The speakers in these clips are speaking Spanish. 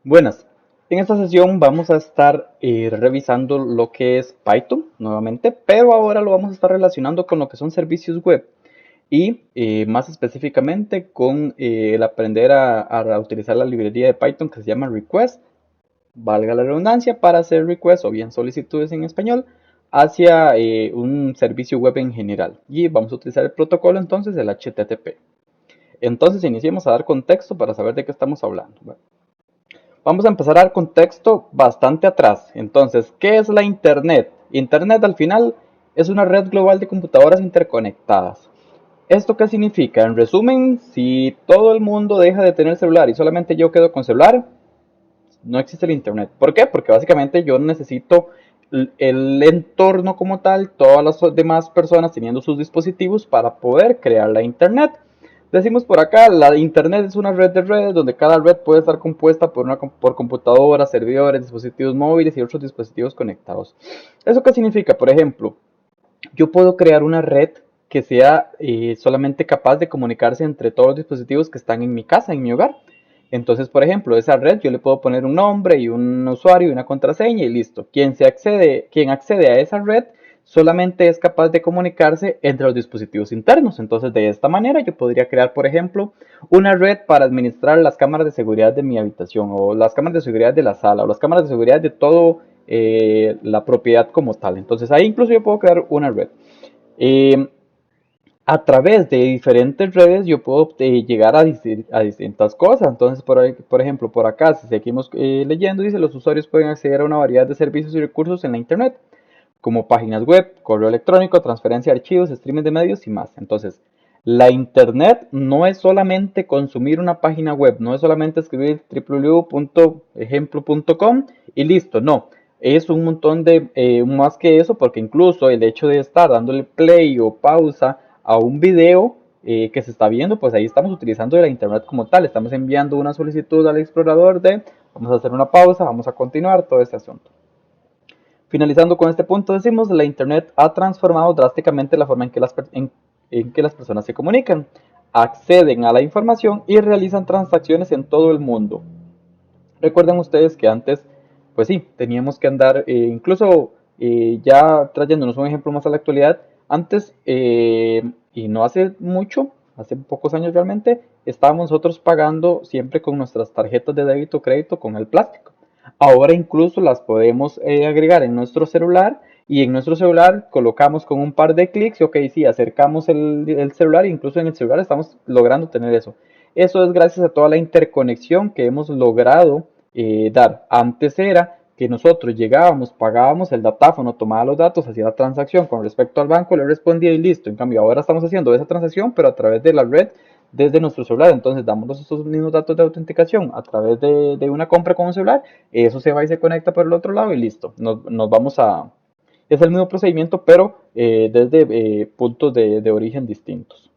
Buenas, en esta sesión vamos a estar revisando lo que es Python nuevamente, pero ahora lo vamos a estar relacionando con lo que son servicios web y más específicamente con el aprender a utilizar la librería de Python que se llama request, valga la redundancia, para hacer requests o bien solicitudes en español hacia un servicio web en general. Y vamos a utilizar el protocolo entonces del HTTP. Entonces iniciemos a dar contexto para saber de qué estamos hablando. Bueno, vamos a empezar a dar contexto bastante atrás. Entonces, ¿qué es la Internet? Internet al final es una red global de computadoras interconectadas. ¿Esto qué significa? En resumen, si todo el mundo deja de tener celular y solamente yo quedo con celular, no existe el Internet. ¿Por qué? Porque básicamente yo necesito el entorno como tal, todas las demás personas teniendo sus dispositivos para poder crear la Internet. Decimos por acá, la Internet es una red de redes donde cada red puede estar compuesta por computadoras, servidores, dispositivos móviles y otros dispositivos conectados. ¿Eso qué significa? Por ejemplo, yo puedo crear una red que sea solamente capaz de comunicarse entre todos los dispositivos que están en mi casa, en mi hogar. Entonces, por ejemplo, esa red yo le puedo poner un nombre y un usuario y una contraseña y listo. Quien accede a esa red solamente es capaz de comunicarse entre los dispositivos internos. Entonces, de esta manera yo podría crear, por ejemplo, una red para administrar las cámaras de seguridad de mi habitación o las cámaras de seguridad de la sala o las cámaras de seguridad de todo la propiedad como tal. Entonces, ahí incluso yo puedo crear una red. Eh, a través de diferentes redes yo puedo llegar a distintas cosas. Entonces, por ejemplo, por acá, si seguimos leyendo, dice los usuarios pueden acceder a una variedad de servicios y recursos en la Internet, como páginas web, correo electrónico, transferencia de archivos, streaming de medios y más. Entonces, la Internet no es solamente consumir una página web, no es solamente escribir www.ejemplo.com y listo, no. Es un montón de más que eso, porque incluso el hecho de estar dándole play o pausa a un video que se está viendo, pues ahí estamos utilizando la Internet como tal. Estamos enviando una solicitud al explorador de vamos a hacer una pausa, vamos a continuar todo este asunto. Finalizando con este punto, decimos la Internet ha transformado drásticamente la forma en que las personas se comunican, acceden a la información y realizan transacciones en todo el mundo. Recuerden ustedes que antes, pues sí, teníamos que andar, incluso ya trayéndonos un ejemplo más a la actualidad, antes, y no hace mucho, hace pocos años realmente, estábamos nosotros pagando siempre con nuestras tarjetas de débito o crédito con el plástico. Ahora incluso las podemos agregar en nuestro celular y en nuestro celular colocamos con un par de clics y ok, sí, acercamos el celular e incluso en el celular estamos logrando tener eso. Eso es gracias a toda la interconexión que hemos logrado dar. Antes era que nosotros llegábamos, pagábamos el datáfono, tomaba los datos, hacía la transacción con respecto al banco, le respondía y listo. En cambio, ahora estamos haciendo esa transacción, pero a través de la red desde nuestro celular. Entonces, damos esos mismos datos de autenticación a través de una compra con un celular. Eso se va y se conecta por el otro lado y listo. Nos vamos a... Es el mismo procedimiento, pero desde puntos de origen distintos.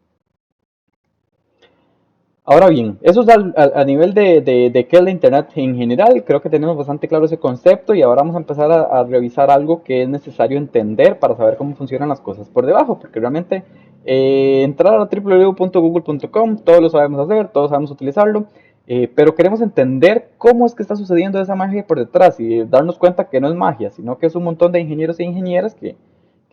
Ahora bien, eso es a nivel de qué es la Internet en general. Creo que tenemos bastante claro ese concepto y ahora vamos a empezar a revisar algo que es necesario entender para saber cómo funcionan las cosas por debajo, porque realmente entrar a www.google.com, todos lo sabemos hacer, todos sabemos utilizarlo, pero queremos entender cómo es que está sucediendo esa magia por detrás y darnos cuenta que no es magia, sino que es un montón de ingenieros e ingenieras que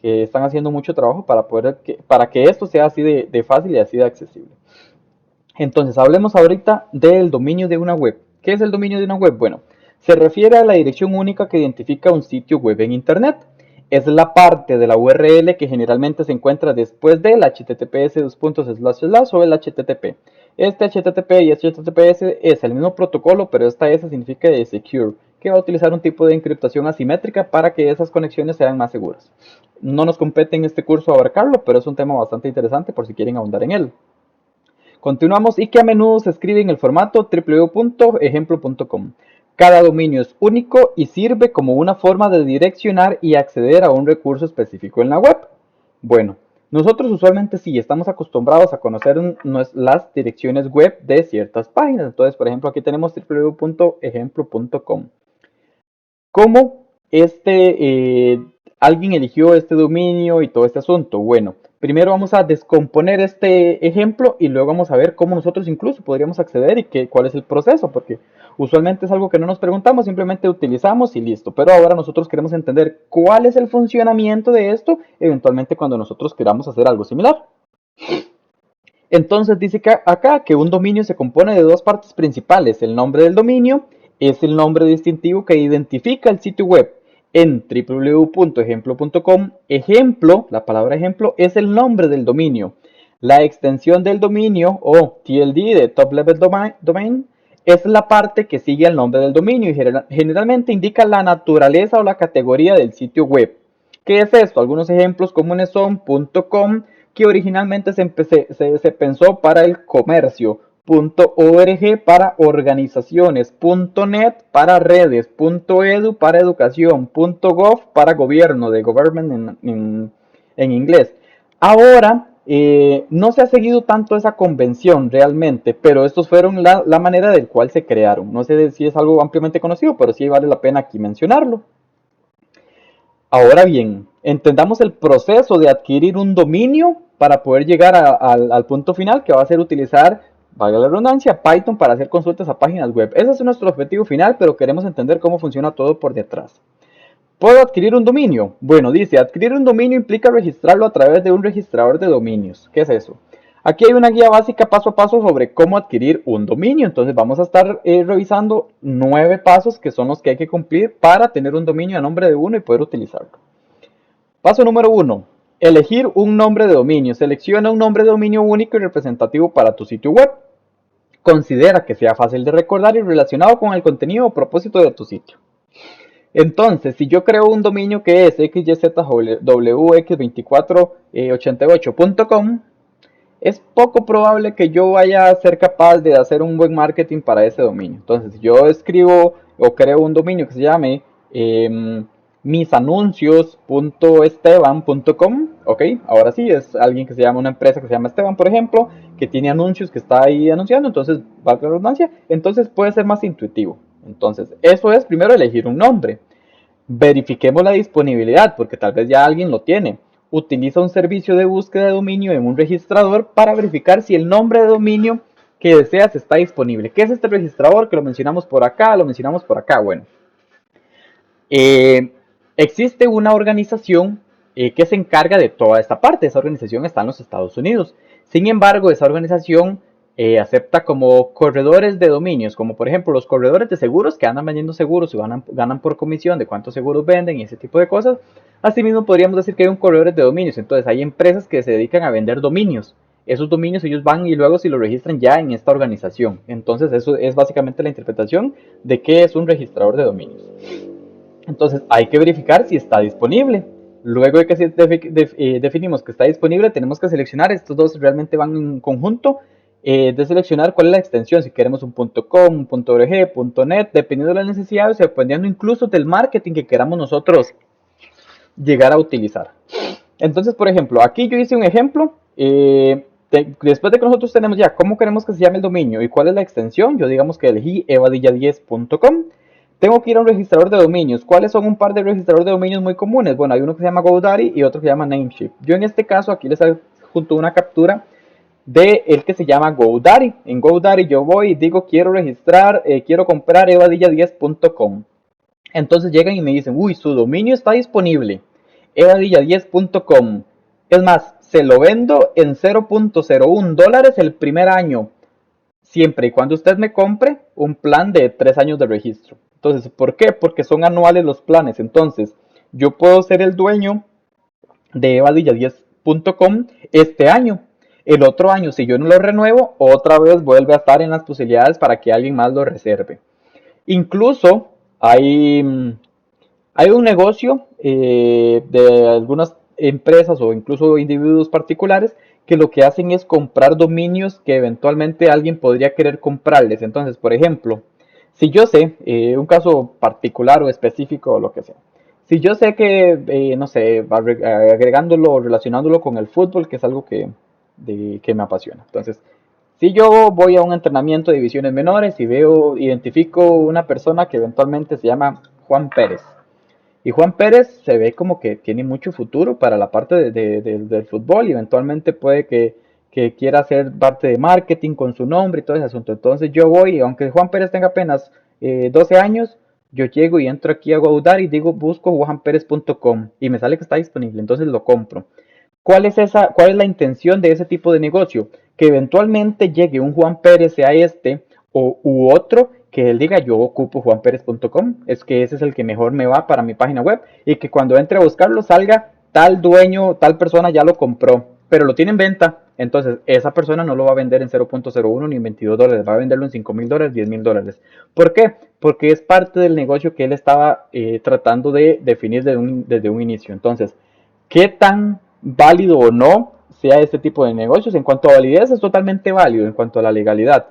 están haciendo mucho trabajo para que esto sea así de fácil y así de accesible. Entonces, hablemos ahorita del dominio de una web. ¿Qué es el dominio de una web? Bueno, se refiere a la dirección única que identifica un sitio web en Internet. Es la parte de la URL que generalmente se encuentra después del https:// o el HTTP. Este HTTP y HTTPS es el mismo protocolo, pero esta S significa de secure, que va a utilizar un tipo de encriptación asimétrica para que esas conexiones sean más seguras. No nos compete en este curso abarcarlo, pero es un tema bastante interesante por si quieren ahondar en él. Continuamos y que a menudo se escribe en el formato www.ejemplo.com. Cada dominio es único y sirve como una forma de direccionar y acceder a un recurso específico en la web. Bueno, nosotros usualmente sí estamos acostumbrados a conocer las direcciones web de ciertas páginas. Entonces, por ejemplo, aquí tenemos www.ejemplo.com. ¿Cómo alguien eligió este dominio y todo este asunto? Bueno, primero vamos a descomponer este ejemplo y luego vamos a ver cómo nosotros incluso podríamos acceder y cuál es el proceso, porque Usualmente es algo que no nos preguntamos, simplemente utilizamos y listo. Pero ahora nosotros queremos entender cuál es el funcionamiento de esto, eventualmente cuando nosotros queramos hacer algo similar. Entonces dice que acá que un dominio se compone de dos partes principales. El nombre del dominio es el nombre distintivo que identifica el sitio web. En www.ejemplo.com, ejemplo, la palabra ejemplo, es el nombre del dominio. La extensión del dominio o TLD de Top Level Domain es la parte que sigue al nombre del dominio y generalmente indica la naturaleza o la categoría del sitio web. ¿Qué es esto? Algunos ejemplos comunes son .com, que originalmente se pensó para el comercio, .org para organizaciones, .net para redes, .edu para educación, .gov para gobierno, de government en inglés. Ahora, no se ha seguido tanto esa convención realmente, pero estos fueron la manera del cual se crearon. No sé si es algo ampliamente conocido, pero sí vale la pena aquí mencionarlo. Ahora bien, entendamos el proceso de adquirir un dominio para poder llegar al punto final, que va a ser utilizar, valga la redundancia, Python para hacer consultas a páginas web. Ese es nuestro objetivo final, pero queremos entender cómo funciona todo por detrás. ¿Puedo adquirir un dominio? Bueno, dice, adquirir un dominio implica registrarlo a través de un registrador de dominios. ¿Qué es eso? Aquí hay una guía básica paso a paso sobre cómo adquirir un dominio. Entonces vamos a estar revisando 9 pasos que son los que hay que cumplir para tener un dominio a nombre de uno y poder utilizarlo. Paso número 1. Elegir un nombre de dominio. Selecciona un nombre de dominio único y representativo para tu sitio web. Considera que sea fácil de recordar y relacionado con el contenido o propósito de tu sitio. Entonces, si yo creo un dominio que es xyzwx2488.com, es poco probable que yo vaya a ser capaz de hacer un buen marketing para ese dominio. Entonces, si yo escribo o creo un dominio que se llame misanuncios.esteban.com, ok, ahora sí, es alguien que se llama, una empresa que se llama Esteban, por ejemplo, que tiene anuncios que está ahí anunciando, entonces, valga la redundancia, entonces puede ser más intuitivo. Entonces, eso es primero elegir un nombre. Verifiquemos la disponibilidad, porque tal vez ya alguien lo tiene. Utiliza un servicio de búsqueda de dominio en un registrador para verificar si el nombre de dominio que deseas está disponible. ¿Qué es este registrador? Que lo mencionamos por acá, lo mencionamos por acá. Bueno, existe una organización que se encarga de toda esta parte. Esa organización está en los Estados Unidos. Sin embargo, esa organización acepta como corredores de dominios, como por ejemplo los corredores de seguros que andan vendiendo seguros y ganan por comisión de cuántos seguros venden y ese tipo de cosas. Asimismo, podríamos decir que hay un corredor de dominios. Entonces, hay empresas que se dedican a vender dominios. Esos dominios ellos van y luego si lo registran ya en esta organización. Entonces, eso es básicamente la interpretación de qué es un registrador de dominios. Entonces hay que verificar si está disponible. Luego de que definimos que está disponible, tenemos que seleccionar, estos dos realmente van en conjunto, de seleccionar cuál es la extensión, si queremos un .com, un .org, .net, dependiendo de las necesidades, dependiendo incluso del marketing que queramos nosotros llegar a utilizar. Entonces, por ejemplo, aquí yo hice un ejemplo, después de que nosotros tenemos ya cómo queremos que se llame el dominio y cuál es la extensión, yo digamos que elegí evadilla10.com. Tengo que ir a un registrador de dominios. ¿Cuáles son un par de registradores de dominios muy comunes? Bueno, hay uno que se llama GoDaddy y otro que se llama Namecheap. Yo en este caso aquí les adjunto una captura de el que se llama GoDaddy. En GoDaddy yo voy y digo quiero registrar, quiero comprar evadilla10.com. Entonces llegan y me dicen, uy, su dominio está disponible, evadilla10.com. Es más, se lo vendo en $0.01 el primer año, siempre y cuando usted me compre un plan de 3 años de registro. Entonces, ¿por qué? Porque son anuales los planes. Entonces, yo puedo ser el dueño de evadilla10.com este año. El otro año, si yo no lo renuevo, otra vez vuelve a estar en las posibilidades para que alguien más lo reserve. Incluso hay un negocio de algunas empresas o incluso individuos particulares que lo que hacen es comprar dominios que eventualmente alguien podría querer comprarles. Entonces, por ejemplo, si yo sé, un caso particular o específico o lo que sea, si yo sé que, no sé, agregándolo, relacionándolo con el fútbol, que es algo que me apasiona. Entonces, si yo voy a un entrenamiento de divisiones menores y identifico una persona que eventualmente se llama Juan Pérez. Y Juan Pérez se ve como que tiene mucho futuro para la parte del fútbol y eventualmente puede que quiera hacer parte de marketing con su nombre y todo ese asunto. Entonces yo voy, aunque Juan Pérez tenga apenas 12 años, yo llego y entro aquí a GoDaddy y digo, busco juanperez.com y me sale que está disponible, entonces lo compro. ¿Cuál es la intención de ese tipo de negocio? Que eventualmente llegue un Juan Pérez, sea este u otro, que él diga yo ocupo juanperez.com, es que ese es el que mejor me va para mi página web y que cuando entre a buscarlo salga tal dueño, tal persona ya lo compró, pero lo tiene en venta. Entonces esa persona no lo va a vender en 0.01 ni en $22, va a venderlo en $5,000, $10,000. ¿Por qué? Porque es parte del negocio que él estaba tratando de definir desde un inicio. Entonces, ¿qué tan válido o no sea este tipo de negocios? En cuanto a validez, es totalmente válido en cuanto a la legalidad.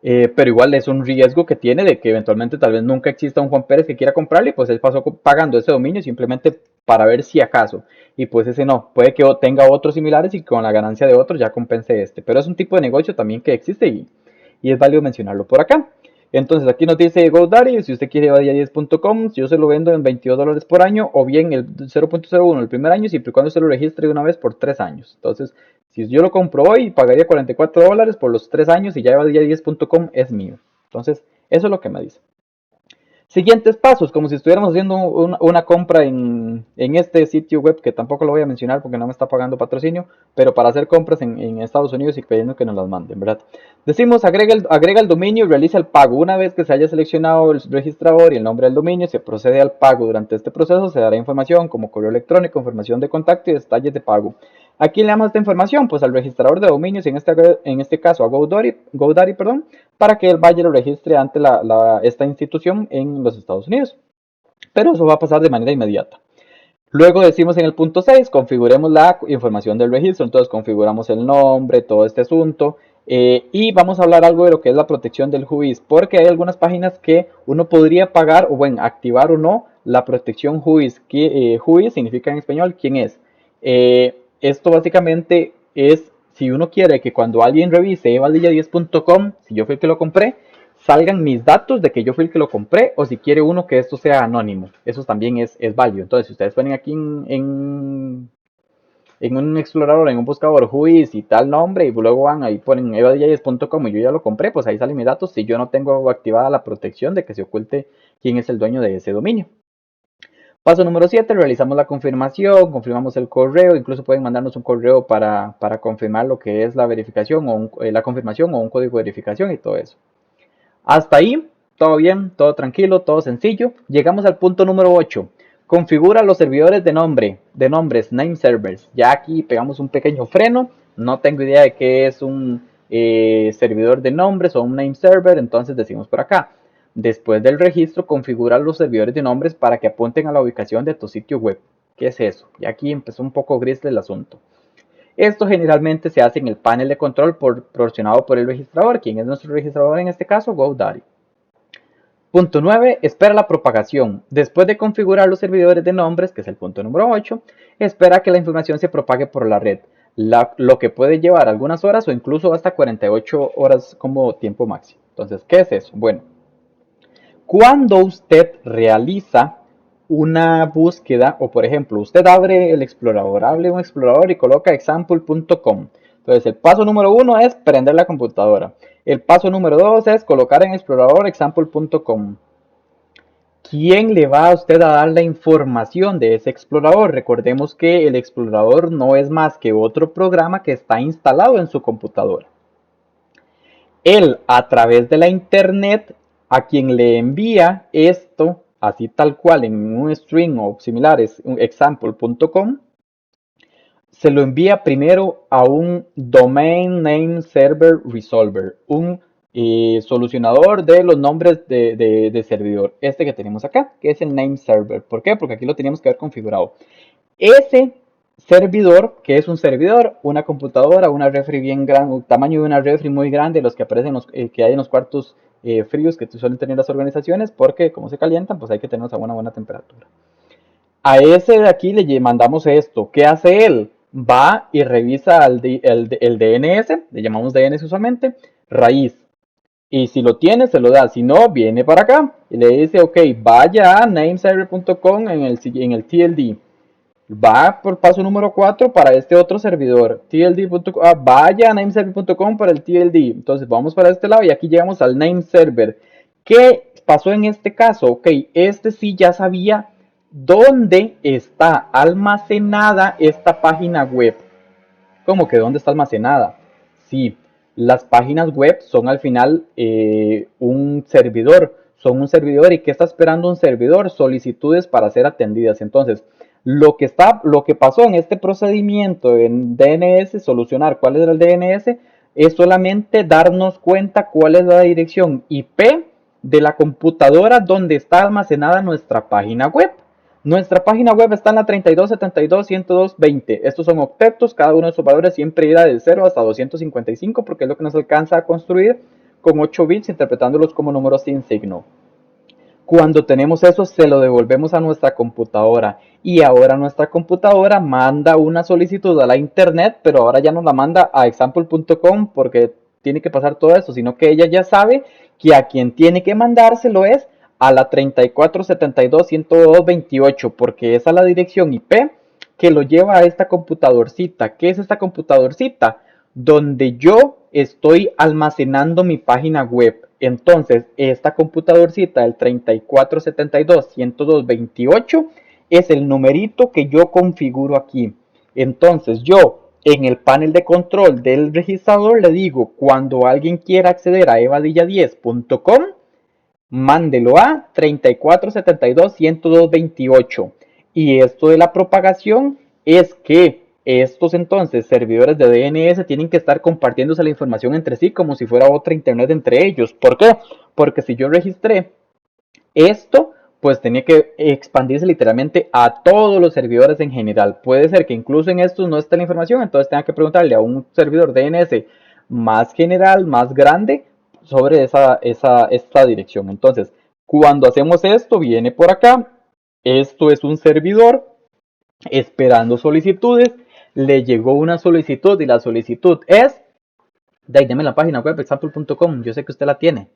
Pero igual es un riesgo que tiene de que eventualmente tal vez nunca exista un Juan Pérez que quiera comprarle y pues él pasó pagando ese dominio simplemente para ver si acaso. Y pues ese no, puede que tenga otros similares y con la ganancia de otros ya compense este. Pero es un tipo de negocio también que existe y es válido mencionarlo por acá. Entonces aquí nos dice GoDaddy, si usted quiere evadilla10.com, yo se lo vendo en $22 por año o bien el 0.01 el primer año, siempre y cuando se lo registre de una vez por 3 años. Entonces, si yo lo compro hoy, pagaría $44 por los 3 años y ya evadilla10.com es mío. Entonces, eso es lo que me dice. Siguientes pasos, como si estuviéramos haciendo una compra en este sitio web, que tampoco lo voy a mencionar porque no me está pagando patrocinio, pero para hacer compras en Estados Unidos y pidiendo que nos las manden, ¿verdad? Decimos agrega el dominio y realiza el pago. Una vez que se haya seleccionado el registrador y el nombre del dominio, se procede al pago. Durante este proceso se dará información como correo electrónico, información de contacto y detalles de pago. ¿A quién le damos esta información? Pues al registrador de dominios, en este caso a GoDaddy, para que él vaya y lo registre ante esta institución en los Estados Unidos. Pero eso va a pasar de manera inmediata. Luego decimos en el punto 6, configuremos la información del registro. Entonces configuramos el nombre, todo este asunto. Y vamos a hablar algo de lo que es la protección del juiz, porque hay algunas páginas que uno podría pagar o bueno, activar o no la protección juiz. Juiz significa en español quién es. Esto básicamente es si uno quiere que cuando alguien revise evadilla10.com, si yo fui el que lo compré, salgan mis datos de que yo fui el que lo compré, o si quiere uno que esto sea anónimo. Eso también es válido. Entonces, si ustedes ponen aquí en un explorador, en un buscador, juiz y tal nombre, y luego van ahí ponen evadilla10.com y yo ya lo compré, pues ahí salen mis datos si yo no tengo activada la protección de que se oculte quién es el dueño de ese dominio. Paso número 7, realizamos la confirmación, confirmamos el correo, incluso pueden mandarnos un correo para confirmar lo que es la verificación o la confirmación o un código de verificación y todo eso. Hasta ahí, todo bien, todo tranquilo, todo sencillo. Llegamos al punto número 8. Configura los servidores de nombres, name servers. Ya aquí pegamos un pequeño freno. No tengo idea de qué es un servidor de nombres o un name server, entonces decimos por acá. Después del registro, configura los servidores de nombres para que apunten a la ubicación de tu sitio web. ¿Qué es eso? Y aquí empezó un poco gris el asunto. Esto generalmente se hace en el panel de control proporcionado por el registrador. ¿Quién es nuestro registrador en este caso? GoDaddy. Punto 9. Espera la propagación. Después de configurar los servidores de nombres, que es el punto número 8, espera que la información se propague por la red, lo que puede llevar algunas horas o incluso hasta 48 horas como tiempo máximo. Entonces, ¿qué es eso? Bueno, cuando usted realiza una búsqueda o por ejemplo usted abre el explorador, abre un explorador y coloca example.com. Entonces el paso número 1 es prender la computadora. El paso número 2 es colocar en explorador example.com. ¿Quién le va a usted a dar la información de ese explorador? Recordemos que el explorador no es más que otro programa que está instalado en su computadora. Él a través de la internet a quien le envía esto, así tal cual en un string o similares, example.com, se lo envía primero a un Domain Name Server Resolver, un solucionador de los nombres de servidor, este que tenemos acá, que es el Name Server. ¿Por qué? Porque aquí lo teníamos que haber configurado. Ese servidor, que es un servidor, una computadora, una refri bien grande, un tamaño de una refri muy grande, los que aparecen, que hay en los cuartos fríos que suelen tener las organizaciones, porque como se calientan, pues hay que tenerlos a una buena temperatura. A ese de aquí le mandamos esto. ¿Qué hace él? Va y revisa el DNS, le llamamos DNS usualmente, raíz. Y si lo tiene, se lo da. Si no, viene para acá y le dice, ok, vaya a nameserver.com en el TLD. Va por paso número 4 para este otro servidor, tld.com, vaya a nameserver.com para el TLD. Entonces vamos para este lado y aquí llegamos al nameserver. ¿Qué pasó en este caso? Ok, este sí ya sabía dónde está almacenada esta página web. ¿Cómo que dónde está almacenada? Sí, las páginas web son al final un servidor, son un servidor. ¿Y qué está esperando un servidor? Solicitudes para ser atendidas. Entonces, lo que pasó en este procedimiento en DNS, solucionar cuál es el DNS, es solamente darnos cuenta cuál es la dirección IP de la computadora donde está almacenada nuestra página web. Nuestra página web está en la 3272.102.20. Estos son octetos, cada uno de sus valores siempre irá del 0 hasta 255 porque es lo que nos alcanza a construir con 8 bits interpretándolos como números sin signo. Cuando tenemos eso, se lo devolvemos a nuestra computadora y ahora nuestra computadora manda una solicitud a la internet, pero ahora ya no la manda a example.com porque tiene que pasar todo eso, sino que ella ya sabe que a quien tiene que mandárselo es a la 3472.102.28 porque esa es la dirección IP que lo lleva a esta computadorcita. ¿Qué es esta computadorcita? Donde yo estoy almacenando mi página web. Entonces, esta computadorcita del 3472.102.28 es el numerito que yo configuro aquí. Entonces, yo en el panel de control del registrador le digo, cuando alguien quiera acceder a evadilla10.com, mándelo a 3472.102.28. Y esto de la propagación es que estos entonces servidores de DNS tienen que estar compartiéndose la información entre sí como si fuera otra internet entre ellos. ¿Por qué? Porque si yo registré esto, pues tenía que expandirse literalmente a todos los servidores en general. Puede ser que incluso en estos no esté la información, entonces tenga que preguntarle a un servidor DNS más general, más grande, sobre esta dirección. Entonces, cuando hacemos esto, viene por acá. Esto es un servidor esperando solicitudes. Le llegó una solicitud y la solicitud es, dame la página web example.com, yo sé que usted la tiene.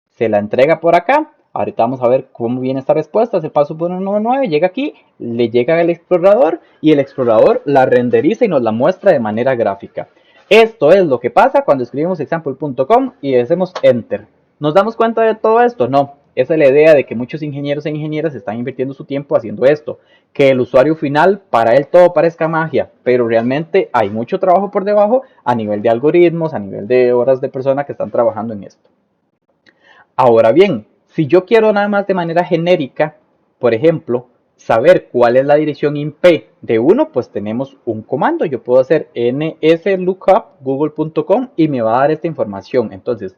Se la entrega por acá. Ahorita vamos a ver cómo viene esta respuesta. Es el paso 199, llega aquí, le llega el explorador y el explorador la renderiza y nos la muestra de manera gráfica. Esto es lo que pasa cuando escribimos example.com y hacemos enter. ¿Nos damos cuenta de todo esto? No. Esa es la idea de que muchos ingenieros e ingenieras están invirtiendo su tiempo haciendo esto. Que el usuario final, para él todo parezca magia, pero realmente hay mucho trabajo por debajo a nivel de algoritmos, a nivel de horas de personas que están trabajando en esto. Ahora bien, si yo quiero nada más de manera genérica, por ejemplo, saber cuál es la dirección IP de uno, pues tenemos un comando. Yo puedo hacer nslookup google.com y me va a dar esta información. Entonces,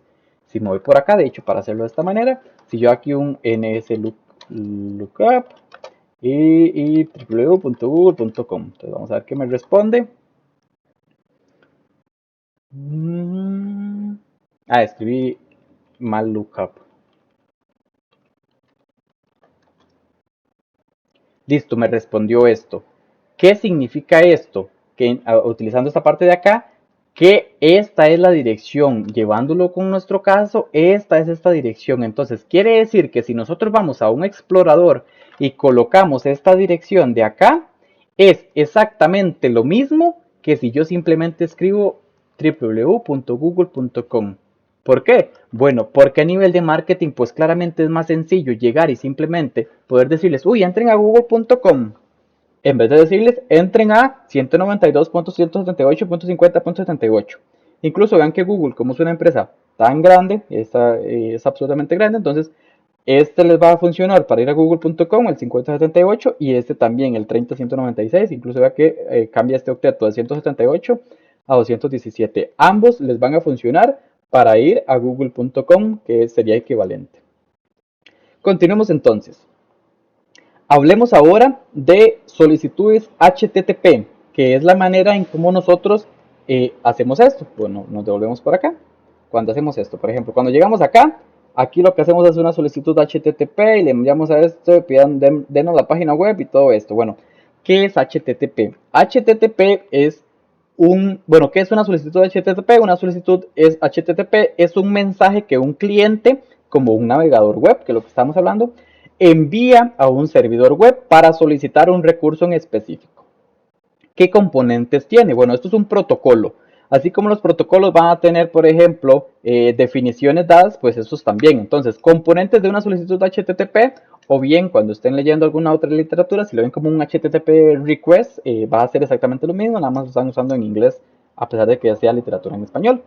si me voy por acá, de hecho, para hacerlo de esta manera, si yo aquí un nslookup y www.google.com, entonces vamos a ver qué me responde. Escribí mal lookup. Listo, me respondió esto. ¿Qué significa esto? Que utilizando esta parte de acá, que esta es la dirección. Llevándolo con nuestro caso, esta es esta dirección. Entonces, quiere decir que si nosotros vamos a un explorador y colocamos esta dirección de acá, es exactamente lo mismo que si yo simplemente escribo www.google.com. ¿Por qué? Bueno, porque a nivel de marketing, pues claramente es más sencillo llegar y simplemente poder decirles, uy, entren a google.com, en vez de decirles, entren a 192.178.50.78. Incluso vean que Google, como es una empresa tan grande, es absolutamente grande, entonces este les va a funcionar para ir a google.com, el 5078, y este también, el 30196. Incluso vea que cambia este octeto de 178 a 217. Ambos les van a funcionar para ir a google.com, que sería equivalente. Continuemos entonces. Hablemos ahora de solicitudes HTTP, que es la manera en cómo nosotros hacemos esto. Bueno, nos devolvemos por acá. Cuando hacemos esto, por ejemplo, cuando llegamos acá, aquí lo que hacemos es una solicitud HTTP y le enviamos a esto, pidan, denos la página web y todo esto. Bueno, ¿qué es HTTP? HTTP es ¿qué es una solicitud de HTTP? Una solicitud es HTTP, es un mensaje que un cliente, como un navegador web, que es lo que estamos hablando, envía a un servidor web para solicitar un recurso en específico. ¿Qué componentes tiene? Bueno, esto es un protocolo. Así como los protocolos van a tener, por ejemplo, definiciones dadas, pues esos también. Entonces, componentes de una solicitud de HTTP, o bien cuando estén leyendo alguna otra literatura, si lo ven como un HTTP request, va a ser exactamente lo mismo, nada más lo están usando en inglés, a pesar de que ya sea literatura en español.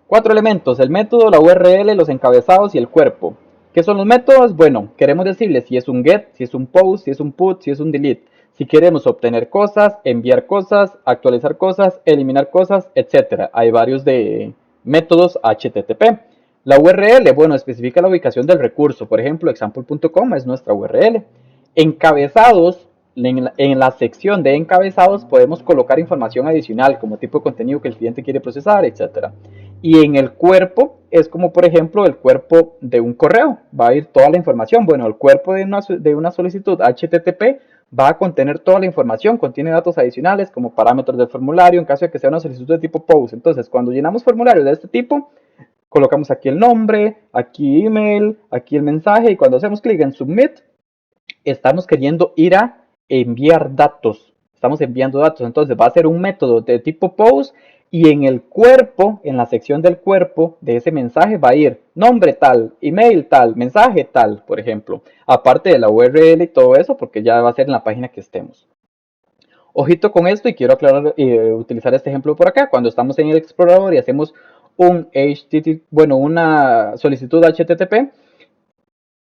4 elementos: el método, la URL, los encabezados y el cuerpo. ¿Qué son los métodos? Bueno, queremos decirle si es un get, si es un post, si es un put, si es un delete. Si queremos obtener cosas, enviar cosas, actualizar cosas, eliminar cosas, etc. Hay varios de métodos HTTP. La URL, bueno, especifica la ubicación del recurso. Por ejemplo, example.com es nuestra URL. Encabezados, en la sección de encabezados podemos colocar información adicional como tipo de contenido que el cliente quiere procesar, etc. Y en el cuerpo es como, por ejemplo, el cuerpo de un correo. Va a ir toda la información. Bueno, el cuerpo de una solicitud HTTP va a contener toda la información, contiene datos adicionales como parámetros del formulario en caso de que sea una solicitud de tipo POST. Entonces, cuando llenamos formularios de este tipo, colocamos aquí el nombre, aquí email, aquí el mensaje, y cuando hacemos clic en Submit, estamos queriendo ir a enviar datos. Estamos enviando datos. Entonces va a ser un método de tipo POST, y en el cuerpo, en la sección del cuerpo de ese mensaje va a ir nombre tal, email tal, mensaje tal, por ejemplo. Aparte de la URL y todo eso, porque ya va a ser en la página que estemos. Ojito con esto, y quiero aclarar, utilizar este ejemplo por acá. Cuando estamos en el explorador y hacemos una solicitud HTTP,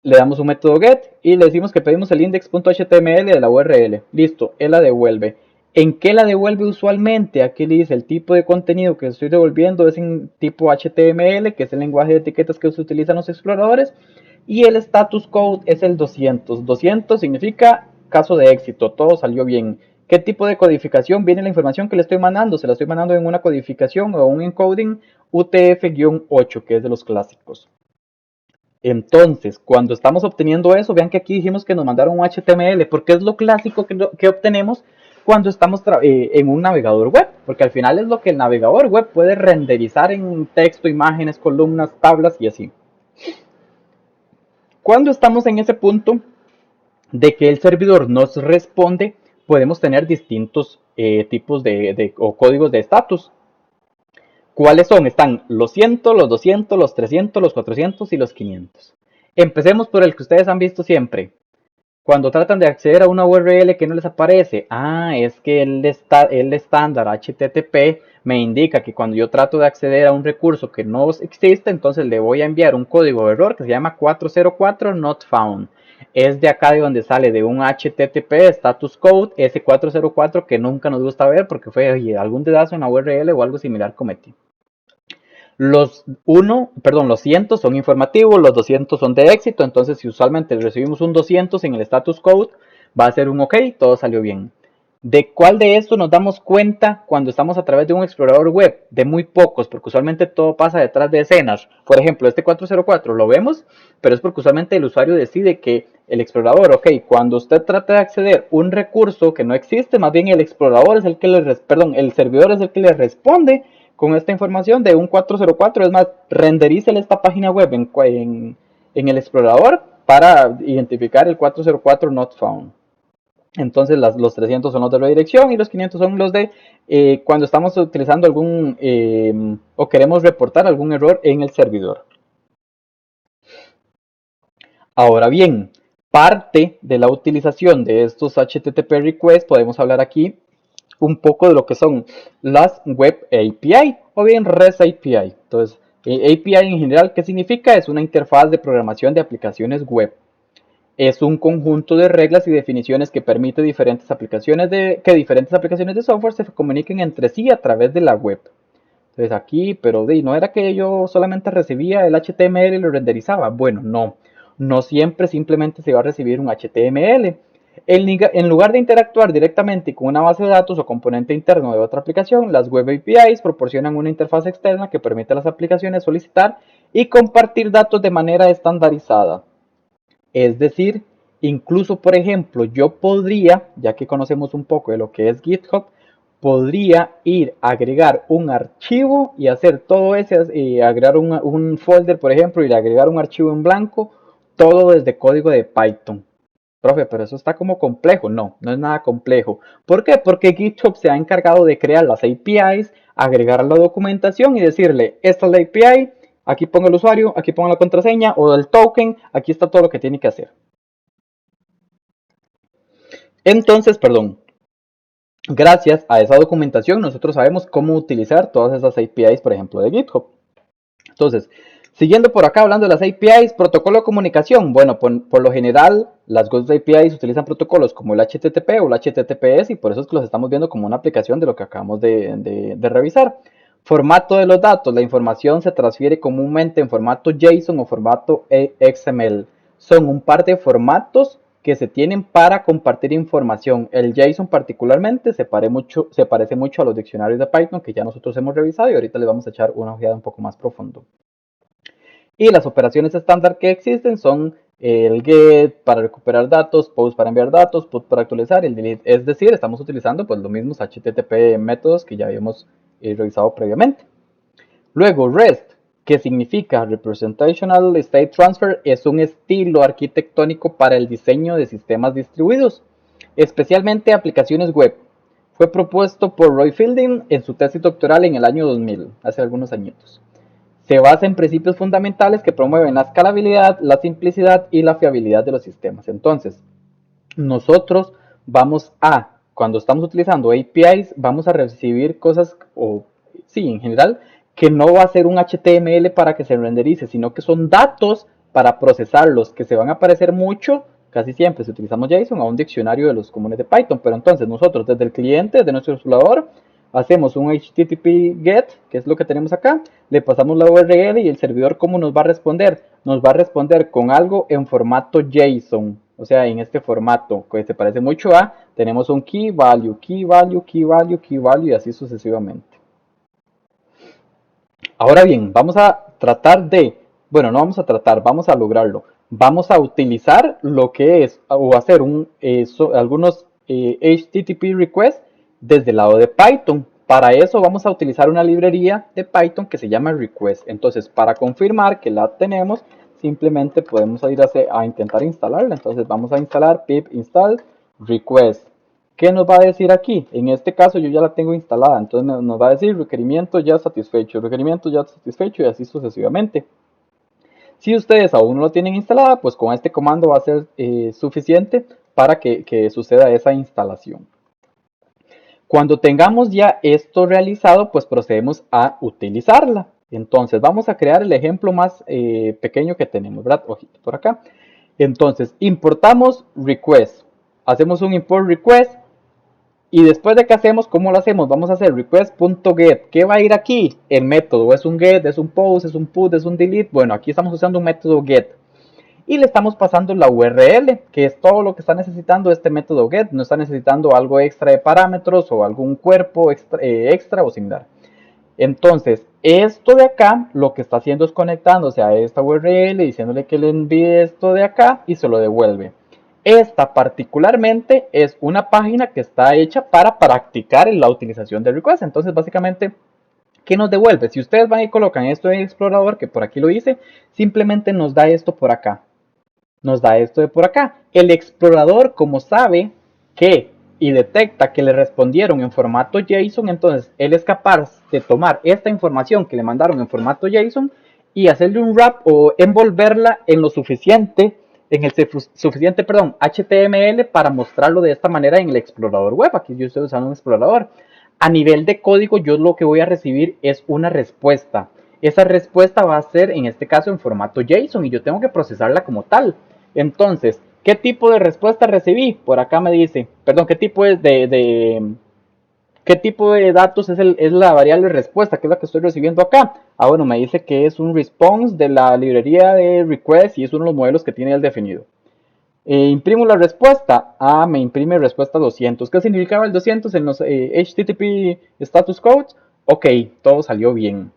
le damos un método get y le decimos que pedimos el index.html de la URL. Listo, él la devuelve. ¿En qué la devuelve usualmente? Aquí le dice el tipo de contenido que estoy devolviendo es en tipo HTML, que es el lenguaje de etiquetas que se utilizan los exploradores, y el status code es el 200. 200 significa caso de éxito, todo salió bien. ¿Qué tipo de codificación viene la información que le estoy mandando? Se la estoy mandando en una codificación o un encoding UTF-8, que es de los clásicos. Entonces, cuando estamos obteniendo eso, vean que aquí dijimos que nos mandaron un HTML, porque es lo clásico que obtenemos cuando estamos en un navegador web, porque al final es lo que el navegador web puede renderizar en texto, imágenes, columnas, tablas y así. Cuando estamos en ese punto de que el servidor nos responde, podemos tener distintos tipos o códigos de estatus. ¿Cuáles son? Están los 100, los 200, los 300, los 400 y los 500. Empecemos por el que ustedes han visto siempre. Cuando tratan de acceder a una URL que no les aparece, es que el estándar HTTP me indica que cuando yo trato de acceder a un recurso que no existe, entonces le voy a enviar un código de error que se llama 404 not found. Es de acá de donde sale de un HTTP status code, ese 404 que nunca nos gusta ver porque fue algún dedazo en la URL o algo similar cometí. Los 100 son informativos, los 200 son de éxito. Entonces, si usualmente recibimos un 200 en el status code, va a ser un OK, todo salió bien. ¿De cuál de estos nos damos cuenta cuando estamos a través de un explorador web? De muy pocos, porque usualmente todo pasa detrás de escenas. Por ejemplo, este 404 lo vemos, pero es porque usualmente el usuario decide que el explorador, ok, cuando usted trata de acceder a un recurso que no existe, más bien el explorador es el que el servidor es el que le responde con esta información de un 404. Es más, renderícele esta página web en el explorador para identificar el 404 not found. Entonces los 300 son los de redirección y los 500 son los de cuando estamos utilizando o queremos reportar algún error en el servidor. Ahora bien, parte de la utilización de estos HTTP requests, podemos hablar aquí un poco de lo que son las Web API o bien REST API. Entonces, API en general, ¿qué significa? Es una interfaz de programación de aplicaciones web. Es un conjunto de reglas y definiciones que permite que diferentes aplicaciones de software se comuniquen entre sí a través de la web. Entonces aquí, pero no era que yo solamente recibía el HTML y lo renderizaba. Bueno, no siempre simplemente se va a recibir un HTML. En lugar de interactuar directamente con una base de datos o componente interno de otra aplicación, las Web APIs proporcionan una interfaz externa que permite a las aplicaciones solicitar y compartir datos de manera estandarizada. Es decir, incluso, por ejemplo, yo podría, ya que conocemos un poco de lo que es GitHub, podría ir a agregar un archivo y hacer todo ese, y agregar un folder, por ejemplo, y agregar un archivo en blanco, todo desde código de Python. Profe, pero eso está como complejo. No, no es nada complejo. ¿Por qué? Porque GitHub se ha encargado de crear las APIs, agregar la documentación y decirle, esta es la API, aquí pongo el usuario, aquí pongo la contraseña o el token, aquí está todo lo que tiene que hacer. Entonces, perdón, gracias a esa documentación nosotros sabemos cómo utilizar todas esas APIs, por ejemplo, de GitHub. Entonces, siguiendo por acá hablando de las APIs, protocolo de comunicación. Bueno, por lo general, las Ghost APIs utilizan protocolos como el HTTP o el HTTPS y por eso es que los estamos viendo como una aplicación de lo que acabamos de revisar. Formato de los datos. La información se transfiere comúnmente en formato JSON o formato XML. Son un par de formatos que se tienen para compartir información. El JSON particularmente se parece mucho a los diccionarios de Python que ya nosotros hemos revisado y ahorita les vamos a echar una ojeada un poco más profundo. Y las operaciones estándar que existen son el get para recuperar datos, post para enviar datos, put para actualizar y el delete. Es decir, estamos utilizando pues los mismos HTTP métodos que ya habíamos revisado previamente. Luego, REST, que significa Representational State Transfer, es un estilo arquitectónico para el diseño de sistemas distribuidos, especialmente aplicaciones web. Fue propuesto por Roy Fielding en su tesis doctoral en el año 2000, hace algunos añitos. Se basa en principios fundamentales que promueven la escalabilidad, la simplicidad y la fiabilidad de los sistemas. Entonces, nosotros vamos a, cuando estamos utilizando APIs, vamos a recibir cosas, o sí, en general, que no va a ser un HTML para que se renderice, sino que son datos para procesarlos, que se van a parecer mucho, casi siempre si utilizamos JSON, a un diccionario de los comunes de Python. Pero entonces nosotros desde el cliente, de nuestro explorador, hacemos un HTTP GET, que es lo que tenemos acá, le pasamos la URL y el servidor, ¿cómo nos va a responder? Nos va a responder con algo en formato JSON, o sea, en este formato, que se parece mucho a, tenemos un key value, key value, key value, key value y así sucesivamente. Ahora bien, vamos a tratar de, bueno, no vamos a tratar, vamos a lograrlo. Vamos a utilizar lo que es, o hacer algunos HTTP requests desde el lado de Python. Para eso vamos a utilizar una librería de Python que se llama request. Entonces, para confirmar que la tenemos, simplemente podemos ir a intentar instalarla. Entonces, vamos a instalar pip install request. ¿Qué nos va a decir aquí? En este caso yo ya la tengo instalada, entonces nos va a decir requerimiento ya satisfecho y así sucesivamente. Si ustedes aún no lo tienen instalada, pues con este comando va a ser suficiente para que suceda esa instalación. Cuando tengamos ya esto realizado, pues procedemos a utilizarla. Entonces vamos a crear el ejemplo más pequeño que tenemos, ¿verdad? Ojito por acá. Entonces importamos request, hacemos un import request. Y después de que hacemos, ¿cómo lo hacemos? Vamos a hacer request.get. ¿Qué va a ir aquí? El método. ¿Es un get? ¿Es un post? ¿Es un put? ¿Es un delete? Bueno, aquí estamos usando un método get. Y le estamos pasando la URL, que es todo lo que está necesitando este método get. No está necesitando algo extra de parámetros o algún cuerpo extra o similar. Entonces, esto de acá, lo que está haciendo es conectándose a esta URL, diciéndole que le envíe esto de acá y se lo devuelve. Esta particularmente es una página que está hecha para practicar la utilización de request. Entonces, básicamente, ¿qué nos devuelve? Si ustedes van y colocan esto en el explorador, que por aquí lo hice, simplemente nos da esto por acá. Nos da esto de por acá. El explorador, como sabe que y detecta que le respondieron en formato JSON, entonces él es capaz de tomar esta información que le mandaron en formato JSON y hacerle un wrap o envolverla en lo suficiente, en el suficiente, perdón, HTML para mostrarlo de esta manera en el explorador web. Aquí yo estoy usando un explorador. A nivel de código, yo lo que voy a recibir es una respuesta. Esa respuesta va a ser, en este caso, en formato JSON y yo tengo que procesarla como tal. Entonces, ¿qué tipo de respuesta recibí? Por acá me dice, perdón, ¿qué tipo es qué tipo de datos es la variable respuesta? ¿Qué es la que estoy recibiendo acá? Ah, bueno, me dice que es un response de la librería de request y es uno de los modelos que tiene el definido. Imprimo la respuesta. Ah, me imprime respuesta 200. ¿Qué significaba el 200 en los HTTP status codes? Ok, todo salió bien.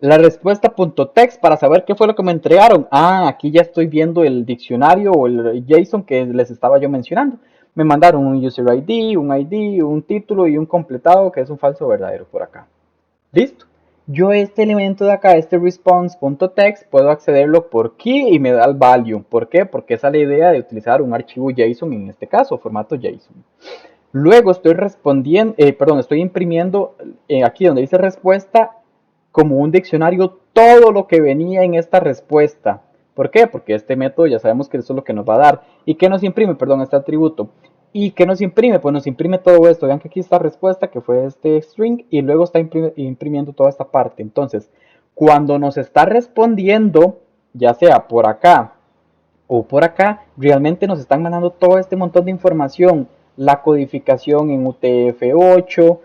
La respuesta .text para saber qué fue lo que me entregaron. Ah, aquí ya estoy viendo el diccionario o el JSON que les estaba yo mencionando. Me mandaron un user ID, un título y un completado que es un falso verdadero por acá. Listo. yo este elemento de acá, este response.text, puedo accederlo por key y me da el value. ¿Por qué? Porque esa es la idea de utilizar un archivo JSON en este caso, formato JSON. Luego estoy respondiendo, estoy imprimiendo aquí donde dice respuesta como un diccionario todo lo que venía en esta respuesta. ¿Por qué? Porque este método ya sabemos que eso es lo que nos va a dar. ¿Y qué nos imprime? Perdón, este atributo. ¿Y qué nos imprime? Pues nos imprime todo esto. Vean que aquí está respuesta, que fue este string, y luego está imprimiendo toda esta parte. Entonces, cuando nos está respondiendo, ya sea por acá o por acá, realmente nos están mandando todo este montón de información, la codificación en UTF-8,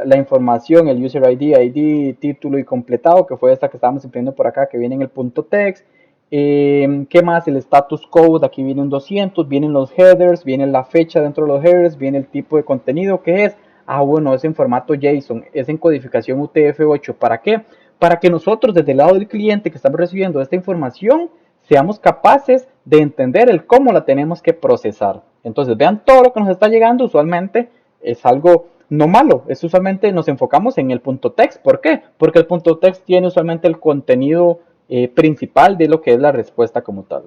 la información, el user ID, título y completado, que fue esta que estábamos imprimiendo por acá, que viene en el punto text. ¿Qué más? El status code, aquí viene un 200, vienen los headers, viene la fecha dentro de los headers, viene el tipo de contenido que es. Ah, bueno, es en formato JSON, es en codificación UTF-8. ¿Para qué? Para que nosotros desde el lado del cliente que estamos recibiendo esta información, seamos capaces de entender el cómo la tenemos que procesar. Entonces, vean todo lo que nos está llegando, usualmente es algo no malo, es usualmente nos enfocamos en el punto text. ¿Por qué? Porque el punto text tiene usualmente el contenido principal de lo que es la respuesta como tal.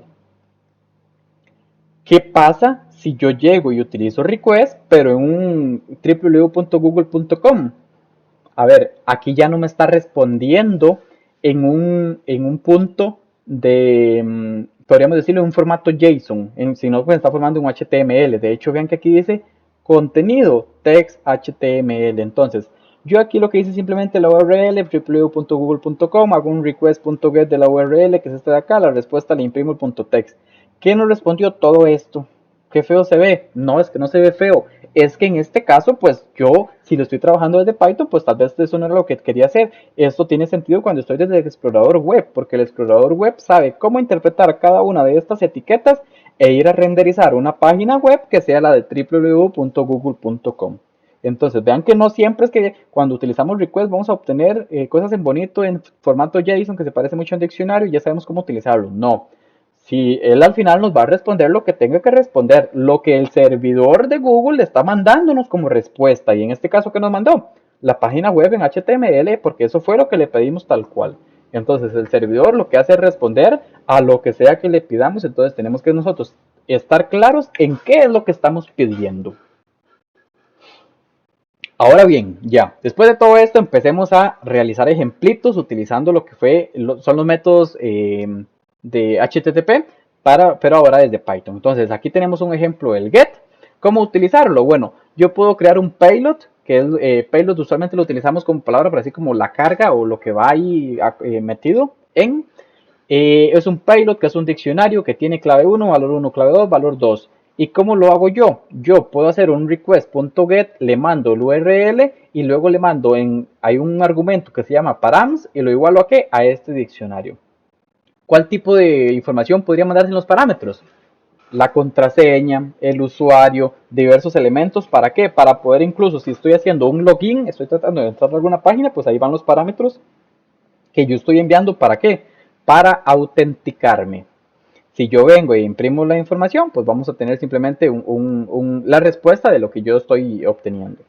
¿Qué pasa si yo llego y utilizo request, pero en un www.google.com? A ver, aquí ya no me está respondiendo en un punto de, podríamos decirlo, en un formato JSON, sino que me está formando un HTML. De hecho, vean que aquí dice contenido, text HTML. Entonces, yo aquí lo que hice simplemente la URL, www.google.com, hago un request.get de la URL, que es este de acá, la respuesta le imprimo el punto text. ¿Qué nos respondió todo esto? Qué feo se ve. No, es que no se ve feo. Es que en este caso, pues yo, si lo estoy trabajando desde Python, pues tal vez eso no era lo que quería hacer. Esto tiene sentido cuando estoy desde el explorador web, porque el explorador web sabe cómo interpretar cada una de estas etiquetas e ir a renderizar una página web que sea la de www.google.com. Entonces, vean que no siempre es que cuando utilizamos request vamos a obtener cosas en bonito en formato JSON que se parece mucho a un diccionario y ya sabemos cómo utilizarlo. No. Si él al final nos va a responder lo que tenga que responder, lo que el servidor de Google le está mandándonos como respuesta. Y en este caso, ¿qué nos mandó? La página web en HTML, porque eso fue lo que le pedimos tal cual. Entonces, el servidor lo que hace es responder a lo que sea que le pidamos. Entonces, tenemos que nosotros estar claros en qué es lo que estamos pidiendo. Ahora bien, ya, después de todo esto, empecemos a realizar ejemplitos utilizando lo que son los métodos de HTTP, pero ahora desde Python. Entonces, aquí tenemos un ejemplo del get. ¿Cómo utilizarlo? Bueno, yo puedo crear un payload, que es payload usualmente lo utilizamos como palabra para así como la carga o lo que va ahí metido en. Es un payload que es un diccionario que tiene clave 1, valor 1, clave 2, valor 2. ¿Y cómo lo hago yo? Yo puedo hacer un request.get, le mando el URL y luego le mando hay un argumento que se llama params y lo igualo a qué? A este diccionario. ¿Cuál tipo de información podría mandarse en los parámetros? La contraseña, el usuario, diversos elementos. ¿Para qué? Para poder incluso si estoy haciendo un login, estoy tratando de entrar a alguna página, pues ahí van los parámetros que yo estoy enviando. ¿Para qué? Para autenticarme. Si yo vengo e imprimo la información, pues vamos a tener simplemente la respuesta de lo que yo estoy obteniendo.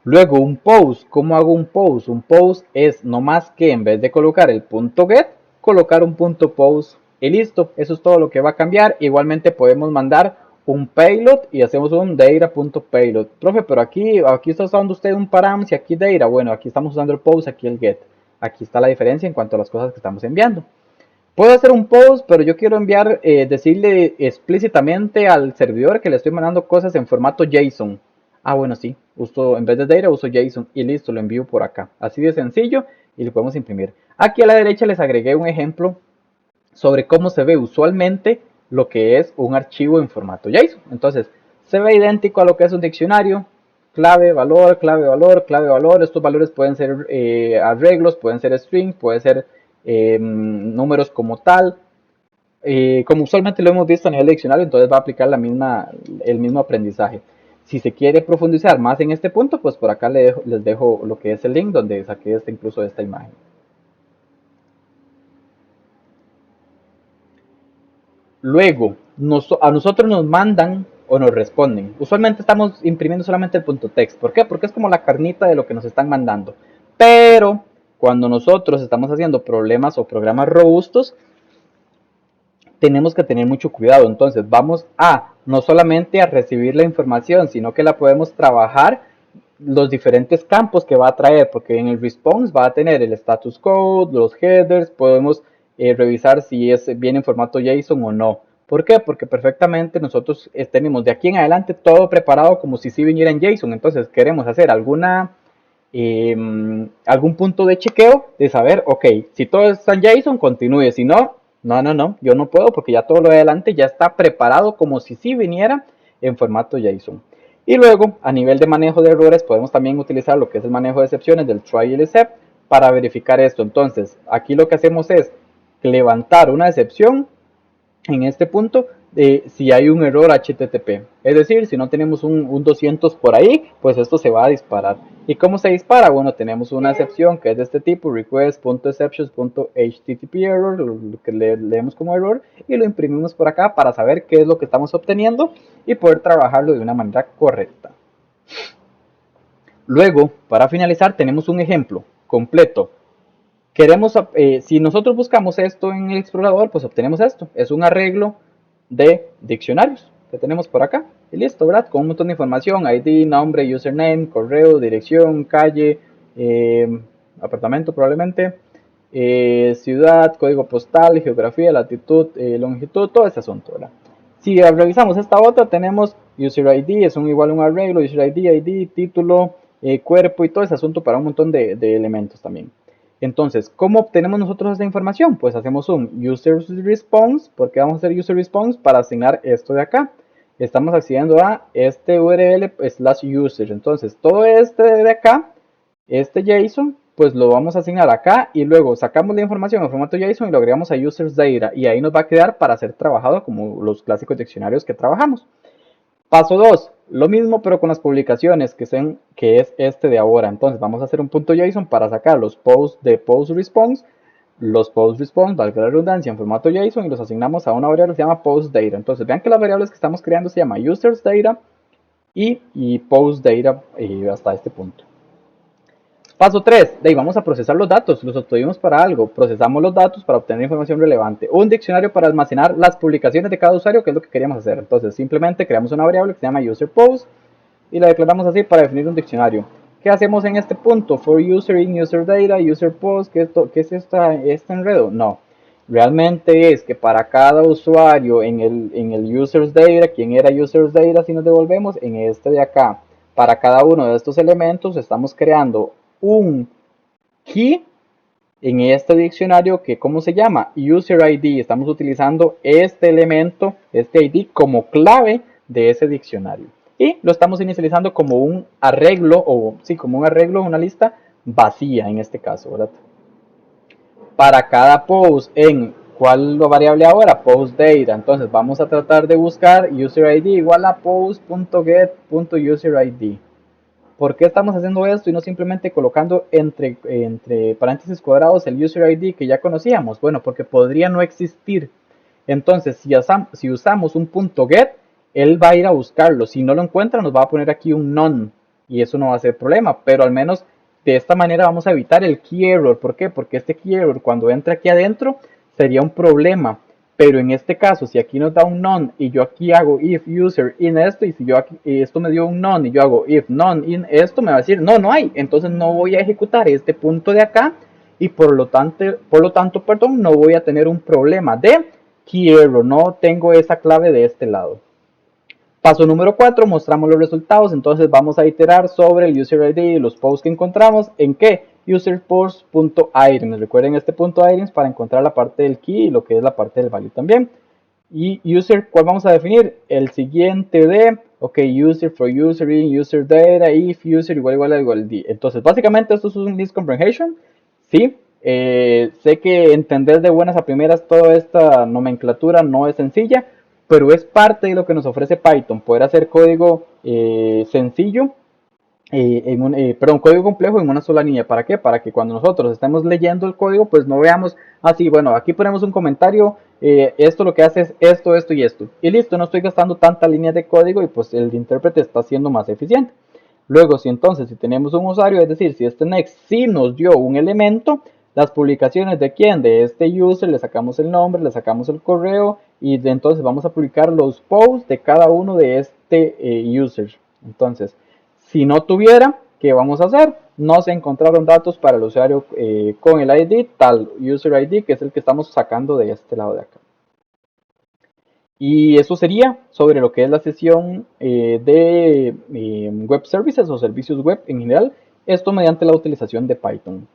Luego un post, ¿cómo hago un post? Un post es no más que en vez de colocar el punto get, colocar un punto post y listo. Eso es todo lo que va a cambiar. Igualmente podemos mandar un payload y hacemos un data.payload. Profe, pero aquí está usando usted un params y aquí data. Bueno, aquí estamos usando el post, aquí el get. Aquí está la diferencia en cuanto a las cosas que estamos enviando. Puedo hacer un post, pero yo quiero decirle explícitamente al servidor que le estoy mandando cosas en formato JSON. Ah, bueno, sí, en vez de data uso JSON y listo, lo envío por acá. Así de sencillo y lo podemos imprimir. Aquí a la derecha les agregué un ejemplo sobre cómo se ve usualmente lo que es un archivo en formato JSON. Entonces, se ve idéntico a lo que es un diccionario. Clave, valor, clave, valor, clave, valor. Estos valores pueden ser arreglos, pueden ser strings, pueden ser números como tal. Como usualmente lo hemos visto a nivel de diccionario, entonces va a aplicar el mismo aprendizaje. Si se quiere profundizar más en este punto, pues por acá les dejo lo que es el link donde saqué incluso esta imagen. Luego, a nosotros nos mandan o nos responden. Usualmente estamos imprimiendo solamente el punto text. ¿Por qué? Porque es como la carnita de lo que nos están mandando. Pero cuando nosotros estamos haciendo problemas o programas robustos, tenemos que tener mucho cuidado. Entonces vamos a no solamente a recibir la información, sino que la podemos trabajar los diferentes campos que va a traer, porque en el response va a tener el status code, los headers, podemos revisar si viene en formato JSON o no. ¿Por qué? Porque perfectamente nosotros tenemos de aquí en adelante todo preparado como si sí viniera en JSON. Entonces queremos hacer algún punto de chequeo de saber, ok, si todo está en JSON, continúe, si no, no, yo no puedo porque ya todo lo de adelante ya está preparado como si sí viniera en formato JSON. Y luego, a nivel de manejo de errores, podemos también utilizar lo que es el manejo de excepciones del try except para verificar esto. Entonces, aquí lo que hacemos es levantar una excepción en este punto si hay un error HTTP. Es decir, si no tenemos un 200 por ahí, pues esto se va a disparar. ¿Y cómo se dispara? Bueno, tenemos una excepción que es de este tipo, request.exceptions.http error, lo que leemos como error, y lo imprimimos por acá para saber qué es lo que estamos obteniendo y poder trabajarlo de una manera correcta. Luego, para finalizar, tenemos un ejemplo completo. Si nosotros buscamos esto en el explorador, pues obtenemos esto. Es un arreglo de diccionarios que tenemos por acá. Y listo, ¿verdad? Con un montón de información, ID, nombre, username, correo, dirección, calle, apartamento probablemente, ciudad, código postal, geografía, latitud, longitud, todo ese asunto, ¿verdad? Si revisamos esta otra, tenemos user ID, es igual a un arreglo, user ID, título, cuerpo y todo ese asunto para un montón de elementos también. Entonces, ¿cómo obtenemos nosotros esa información? Pues hacemos un user response. ¿Por qué vamos a hacer user response? Para asignar esto de acá. Estamos accediendo a este URL /user. Entonces, todo este de acá, este JSON, pues lo vamos a asignar acá y luego sacamos la información en formato JSON y lo agregamos a users data y ahí nos va a quedar para ser trabajado como los clásicos diccionarios que trabajamos. Paso 2, lo mismo pero con las publicaciones que es este de ahora. Entonces vamos a hacer un punto JSON para sacar los posts de post response, los post response, valga la redundancia, en formato JSON y los asignamos a una variable que se llama post data. Entonces vean que las variables que estamos creando se llama users data y post data hasta este punto. Paso 3, de ahí vamos a procesar los datos, los obtuvimos para algo, procesamos los datos para obtener información relevante. Un diccionario para almacenar las publicaciones de cada usuario, que es lo que queríamos hacer. Entonces simplemente creamos una variable que se llama userPost y la declaramos así para definir un diccionario. ¿Qué hacemos en este punto? For user in user data, userPost, ¿qué es este enredo? No, realmente es que para cada usuario en el users data, ¿quién era users data si nos devolvemos? En este de acá. Para cada uno de estos elementos estamos creando un key en este diccionario que, ¿cómo se llama? User ID. Estamos utilizando este elemento, este ID, como clave de ese diccionario. Y lo estamos inicializando como un arreglo, como un arreglo, una lista vacía en este caso, ¿verdad? Para cada post, ¿cuál es la variable ahora? Post data. Entonces vamos a tratar de buscar user ID igual a post.get.userid. ¿Por qué estamos haciendo esto y no simplemente colocando entre paréntesis cuadrados el user ID que ya conocíamos? Bueno, porque podría no existir. Entonces, si usamos un punto get, él va a ir a buscarlo. Si no lo encuentra, nos va a poner aquí un none. Y eso no va a ser problema. Pero al menos de esta manera vamos a evitar el key error. ¿Por qué? Porque este key error cuando entra aquí adentro sería un problema. Pero en este caso, si aquí nos da un none y yo aquí hago if user in esto, y si yo aquí, esto me dio un none y yo hago if none in esto, me va a decir no hay. Entonces no voy a ejecutar este punto de acá y por lo tanto, no voy a tener un problema de key error. No tengo esa clave de este lado. Paso número 4, mostramos los resultados. Entonces vamos a iterar sobre el user ID y los posts que encontramos. ¿En qué? userPost.items. Recuerden este punto items para encontrar la parte del key y lo que es la parte del value también. Y user, ¿cuál vamos a definir? El siguiente de, ok, user for user in user data, if user igual d. Entonces básicamente esto es un list comprehension. Sí, sé que entender de buenas a primeras toda esta nomenclatura no es sencilla, pero es parte de lo que nos ofrece Python, poder hacer código sencillo, código complejo en una sola línea. ¿Para qué? Para que cuando nosotros estemos leyendo el código, pues no veamos así, bueno, aquí ponemos un comentario, esto lo que hace es esto y esto. Y listo, no estoy gastando tantas líneas de código y pues el intérprete está siendo más eficiente. Luego, si tenemos un usuario, es decir, si este next sí nos dio un elemento, las publicaciones de quién, de este user, le sacamos el nombre, le sacamos el correo y entonces vamos a publicar los posts de cada uno de este user. Entonces, si no tuviera, ¿qué vamos a hacer? No se encontraron datos para el usuario con el ID, tal user ID, que es el que estamos sacando de este lado de acá. Y eso sería sobre lo que es la sesión de web services o servicios web en general, esto mediante la utilización de Python.